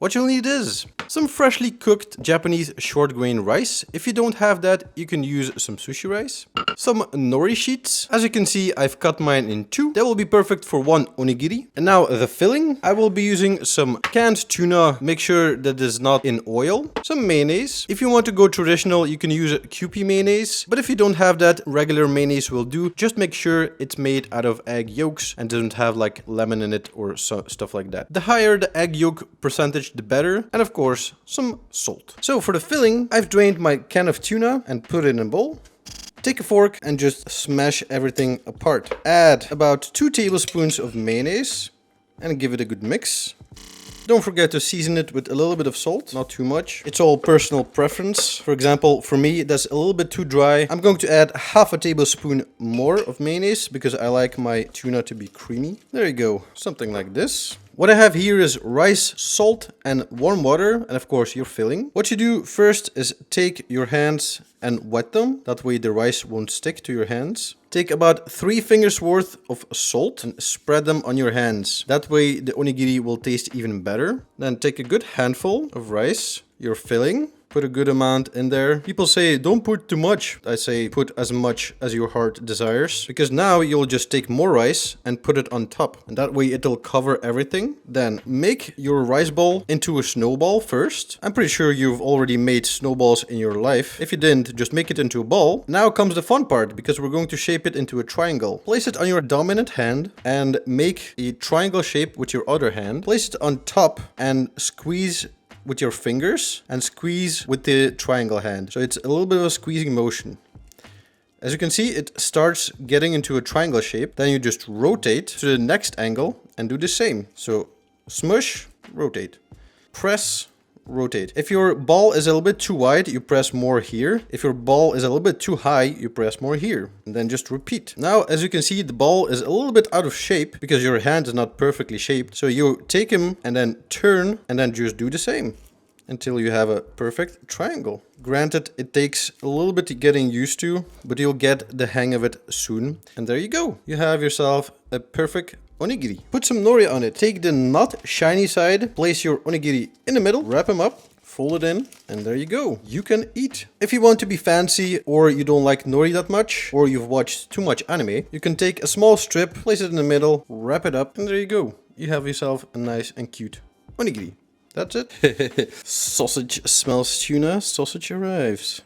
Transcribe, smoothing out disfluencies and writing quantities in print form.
What you'll need is some freshly cooked Japanese short grain rice. If you don't have that, you can use some sushi rice. Some nori sheets. As you can see, I've cut mine in two. That will be perfect for one onigiri. And now the filling. I will be using some canned tuna. Make sure that it's not in oil. Some mayonnaise. If you want to go traditional, you can use Kewpie mayonnaise. But if you don't have that, regular mayonnaise will do. Just make sure it's made out of egg yolks and doesn't have like lemon in it or stuff like that. The higher the egg yolk percentage, the better. And of course, some salt. So for the filling, I've drained my can of tuna and put it in a bowl. Take a fork and just smash everything apart. Add about 2 tablespoons of mayonnaise and give it a good mix. Don't forget to season it with a little bit of salt, not too much. It's all personal preference. For example, for me, that's a little bit too dry. I'm going to add half a tablespoon more of mayonnaise because I like my tuna to be creamy. There you go, something like this. What I have here is rice, salt, and warm water, and of course your filling. What you do first is take your hands and wet them. That way the rice won't stick to your hands. Take about 3 fingers worth of salt and spread them on your hands. That way the onigiri will taste even better. Then take a good handful of rice, your filling. Put a good amount in there. People say don't put too much. I say put as much as your heart desires. Because now you'll just take more rice and put it on top. And that way it'll cover everything. Then make your rice ball into a snowball first. I'm pretty sure you've already made snowballs in your life. If you didn't, just make it into a ball. Now comes the fun part because we're going to shape it into a triangle. Place it on your dominant hand and make a triangle shape with your other hand. Place it on top and squeeze with your fingers and squeeze with the triangle hand. So it's a little bit of a squeezing motion. As you can see, it starts getting into a triangle shape. Then you just rotate to the next angle and do the same. So smush, rotate, press, rotate. If your ball is a little bit too wide, you press more here. If your ball is a little bit too high, you press more here. And then just repeat. Now, as you can see, the ball is a little bit out of shape because your hand is not perfectly shaped. So you take him and then turn and then just do the same until you have a perfect triangle. Granted, it takes a little bit getting used to, but you'll get the hang of it soon. And there you go. You have yourself a perfect onigiri. Put some nori on it. Take the not shiny side, place your onigiri in the middle, wrap them up, fold it in, and there you go. You can eat. If you want to be fancy or you don't like nori that much or you've watched too much anime, you can take a small strip, place it in the middle, wrap it up, and there you go. You have yourself a nice and cute onigiri. That's it. Sausage smells tuna, sausage arrives.